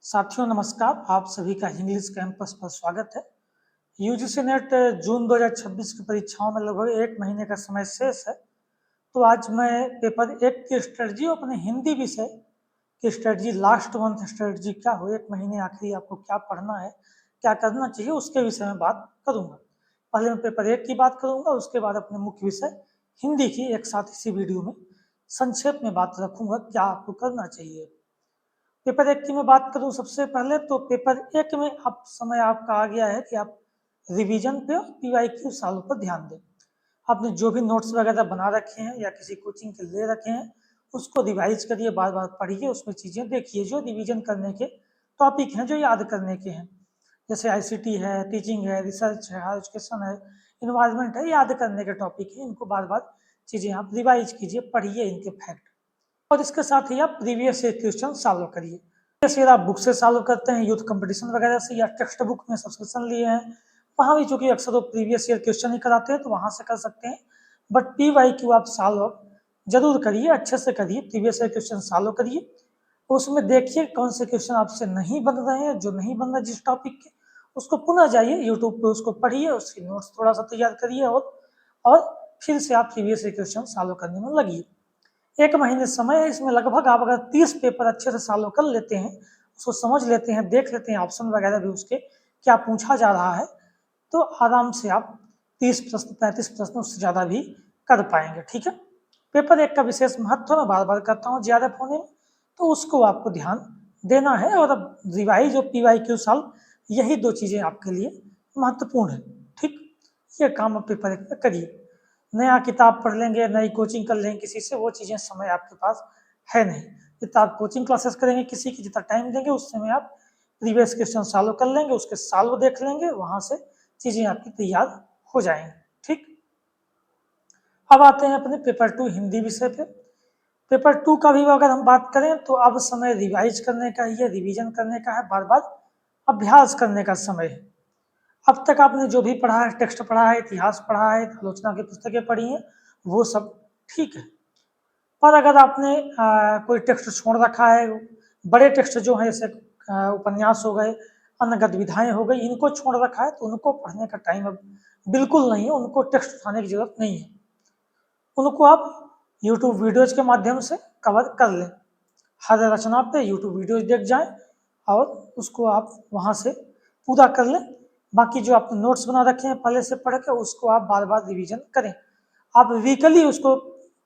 साथियों नमस्कार, आप सभी का इंग्लिश कैंपस पर स्वागत है। यूजीसी नेट जून 2026 की परीक्षाओं में लगभग 1 महीने का समय शेष है। तो आज मैं पेपर 1 की स्ट्रेटजी और अपने हिंदी विषय की स्ट्रेटजी, लास्ट मंथ स्ट्रेटजी क्या हो, 1 महीने आखिरी आपको क्या पढ़ना है, क्या करना चाहिए, उसके विषय में बात करूंगा। पहले मैं पेपर 1 की बात करूंगा, उसके बाद अपने मुख्य विषय हिंदी की एक साथ इसी वीडियो में संक्षेप में बात रखूंगा क्या आपको करना चाहिए। पेपर 1 की मैं बात करूं सबसे पहले, तो पेपर 1 में अब समय आपका आ गया है कि आप रिवीजन पे और पीवाईक्यू सवालों पर ध्यान दें। आपने जो भी नोट्स वगैरह बना रखे हैं या किसी कोचिंग के ले रखे हैं, उसको रिवाइज करिए, बार बार पढ़िए, उसमें चीज़ें देखिए जो रिवीजन करने के टॉपिक हैं, जो याद करने के हैं। जैसे आईसीटी है, टीचिंग है, रिसर्च है, हायर एजुकेशन है, इन्वायरमेंट है, याद करने के टॉपिक है। इनको बार बार चीज़ें आप रिवाइज कीजिए, पढ़िए इनके फैक्ट, और इसके साथ ही आप प्रीवियस ईयर क्वेश्चन सॉल्व करिए। प्रीवियस ईयर आप बुक से सॉल्व करते हैं, यूथ कंपटीशन वगैरह से, या टेक्स्ट बुक में सब्सक्रिप्शन लिए हैं, वहाँ भी चूंकि अक्सर वो प्रीवियस ईयर क्वेश्चन ही कराते हैं, तो वहाँ से कर सकते हैं। बट पीवाईक्यू आप सॉल्व जरूर करिए, अच्छे से करिए, प्रीवियस ईयर क्वेश्चन सॉल्व करिए। उसमें देखिए कौन से क्वेश्चन आपसे नहीं बन रहे हैं, जो नहीं बन रहे जिस टॉपिक के, उसको पुनः जाइए यूट्यूब पे, उसको पढ़िए, उसकी नोट्स थोड़ा सा तैयार करिए, और फिर से आप प्रीवियस ईयर क्वेश्चन सॉल्व करने में लगिए। 1 महीने समय है, इसमें लगभग आप अगर 30 पेपर अच्छे से सॉल्व कर लेते हैं, उसको समझ लेते हैं, देख लेते हैं ऑप्शन वगैरह भी उसके क्या पूछा जा रहा है, तो आराम से आप 30 प्रश्न 35 प्रश्न उससे ज़्यादा भी कर पाएंगे। ठीक है, पेपर 1 का विशेष महत्व मैं बार बार कहता हूँ ज़्यादा होने में, तो उसको आपको ध्यान देना है। और अब रिवाइज और पीवाईक्यू सॉल्व, यही दो चीज़ें आपके लिए महत्वपूर्ण है। ठीक, ये काम आप पेपर 1 में करिए। नया किताब पढ़ लेंगे, नई कोचिंग कर लेंगे किसी से, वो चीज़ें समय आपके पास है नहीं। जितना आप कोचिंग क्लासेस करेंगे किसी की, जितना टाइम देंगे, उस समय आप प्रीवियस क्वेश्चन सॉल्व कर लेंगे, उसके सॉल्व देख लेंगे, वहाँ से चीज़ें आपकी तैयार हो जाएंगी। ठीक, अब आते हैं अपने पेपर 2 हिंदी विषय पे। पेपर 2 का भी अगर हम बात करें, तो अब समय रिवाइज करने का ही है, रिवीजन करने का है, बार बार अभ्यास करने का समय है। अब तक आपने जो भी पढ़ा है, टेक्स्ट पढ़ा है, इतिहास पढ़ा है, आलोचना की पुस्तकें पढ़ी हैं, वो सब ठीक है। पर अगर आपने कोई टेक्स्ट छोड़ रखा है, बड़े टेक्स्ट जो है, जैसे उपन्यास हो गए, अन्य गतिविधाएं हो गई, इनको छोड़ रखा है, तो उनको पढ़ने का टाइम अब बिल्कुल नहीं है, उनको टेक्स्ट उठाने की जरूरत नहीं है। उनको आप यूट्यूब वीडियोज के माध्यम से कवर कर लें। हर रचना पे यूट्यूब वीडियोज देख जाएं और उसको आप वहाँ से पूरा कर लें। बाकी जो आपने नोट्स बना रखे हैं पहले से पढ़ के, उसको आप बार बार रिवीजन करें। आप वीकली उसको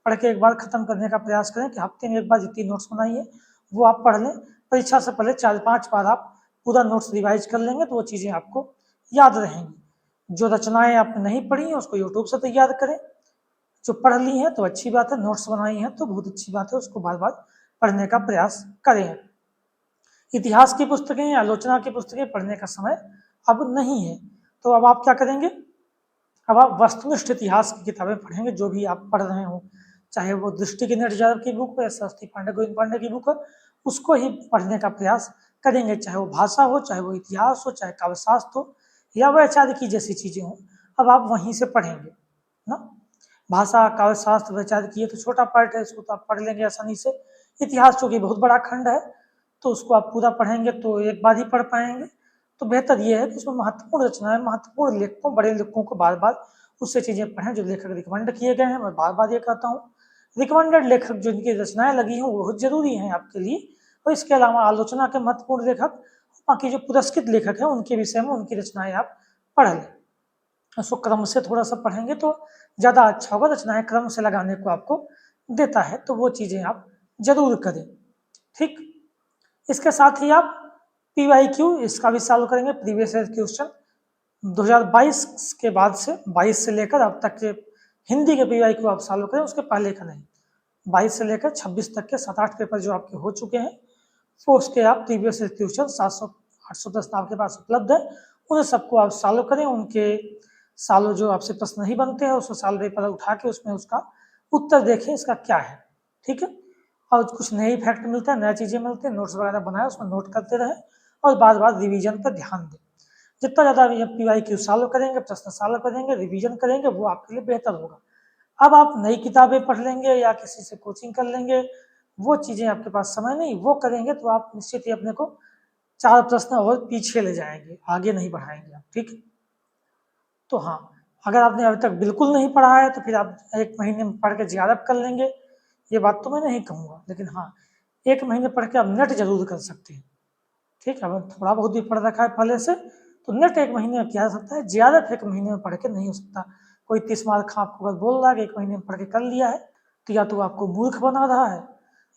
पढ़ के एक बार खत्म करने का प्रयास करें, कि हफ्ते में एक बार जितनी नोट्स बनाई है वो आप पढ़ लें। परीक्षा से पहले 4-5 बार आप पूरा नोट्स रिवाइज कर लेंगे, तो वो चीज़ें आपको याद रहेंगी। जो रचनाएं आपने नहीं पढ़ी हैं, उसको यूट्यूब से तैयार करें। जो पढ़ ली हैं तो अच्छी बात है, नोट्स बनाई हैं तो बहुत अच्छी बात है, उसको बार बार पढ़ने का प्रयास करें। इतिहास की पुस्तकें या आलोचना की पुस्तकें पढ़ने का समय अब नहीं है, तो अब आप क्या करेंगे, अब आप वस्तुनिष्ठ इतिहास की किताबें पढ़ेंगे, जो भी आप पढ़ रहे हो, चाहे वो दृष्टि की यादव की बुक हो या सरस्वती पांडे गोविंद पांडे की बुक हो, उसको ही पढ़ने का प्रयास करेंगे, चाहे वो भाषा हो, चाहे वो इतिहास हो, चाहे काव्यशास्त्र हो, या वैचारिक की जैसी चीजें हो, अब आप वहीं से पढ़ेंगे ना। भाषा, काव्यशास्त्र, वैचारिक, ये तो छोटा पार्ट है, इसको तो आप पढ़ लेंगे आसानी से। इतिहास चूंकि बहुत बड़ा खंड है, तो उसको आप पूरा पढ़ेंगे तो एक बार ही पढ़ पाएंगे। तो बेहतर ये है कि उसमें महत्वपूर्ण रचनाएं, महत्वपूर्ण लेखकों, बड़े लेखकों को बार बार उससे चीजें पढ़ें जो लेखक रिकमेंड किए गए हैं। मैं बार बार ये कहता हूँ, रिकमेंडेड लेखक जो इनकी रचनाएं लगी हैं वो बहुत जरूरी हैं आपके लिए। और इसके अलावा आलोचना के महत्वपूर्ण लेखक, बाकी जो पुरस्कृत लेखक हैं, उनके विषय में उनकी रचनाएं आप पढ़ लें। उसको क्रम से थोड़ा सा पढ़ेंगे तो ज़्यादा अच्छा होगा। रचनाएं क्रम से लगाने को आपको देता है, तो वो चीज़ें आप जरूर करें। ठीक, इसके साथ ही आप पीवाईक्यू इसका भी सॉल्व करेंगे, प्रीवियस ईयर क्वेश्चन 2022 के बाद से, 22 से लेकर अब तक के हिंदी के पीवाईक्यू आप सॉल्व करें, उसके पहले का नहीं। 22 से लेकर 26 तक के 7-8 पेपर जो आपके हो चुके हैं, वो उसके आप प्रीवियस ईयर क्वेश्चन 700-800 प्रश्न आपके पास उपलब्ध है, उन्हें सबको आप सॉल्व करें। उनके सालों जो आपसे प्रश्न नहीं बनते हैं, उसको साल पेपर उठा के उसमें उसका उत्तर देखें, इसका क्या है। ठीक है, और कुछ नए फैक्ट मिलता है, नई चीज़ें मिलती हैं, नोट्स वगैरह बनाए, उसमें नोट करते रहें, और बार बार रिवीजन पर ध्यान दें। जितना ज़्यादा पीवाईक्यू सॉल्व करेंगे, प्रश्न सॉल्व करेंगे, रिवीजन करेंगे, वो आपके लिए बेहतर होगा। अब आप नई किताबें पढ़ लेंगे या किसी से कोचिंग कर लेंगे, वो चीज़ें आपके पास समय नहीं, वो करेंगे तो आप निश्चित ही अपने को 4 प्रश्न और पीछे ले जाएंगे, आगे नहीं बढ़ाएंगे आप, ठीक है। तो हाँ, अगर आपने अभी तक बिल्कुल नहीं पढ़ा है तो फिर आप 1 महीने में पढ़ के जेआरएफ कर लेंगे, ये बात तो मैं नहीं कहूँगा, लेकिन हाँ 1 महीने पढ़ के आप नेट जरूर कर सकते हैं, ठीक है। अगर थोड़ा बहुत भी पढ़ रखा है पहले से तो नेट 1 महीने में किया जा सकता है, जेआरएफ 1 महीने में पढ़ के नहीं हो सकता। कोई 30 मार्क आपको अगर बोल रहा है कि 1 महीने में पढ़ के कर लिया है तो या तो आपको मूर्ख बना रहा है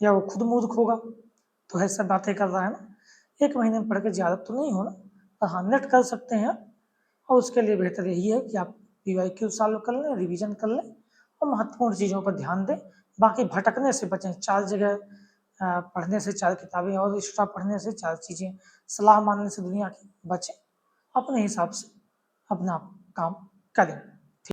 या वो खुद मूर्ख होगा, तो ऐसा बातें कर रहा है ना। 1 महीने में पढ़ के जेआरएफ तो नहीं होना, पर हाँ नेट कर सकते हैं। और उसके लिए बेहतर यही है कि आप पीवाईक्यू सॉल्व कर लें, रिवीजन कर लें और महत्वपूर्ण चीज़ों पर ध्यान दें। बाकी भटकने से बचें, 4 जगह पढ़ने से, 4 किताबें और एक्स्ट्रा पढ़ने से, 4 चीज़ें सलाह मानने से दुनिया की बचें, अपने हिसाब से अपना काम करें।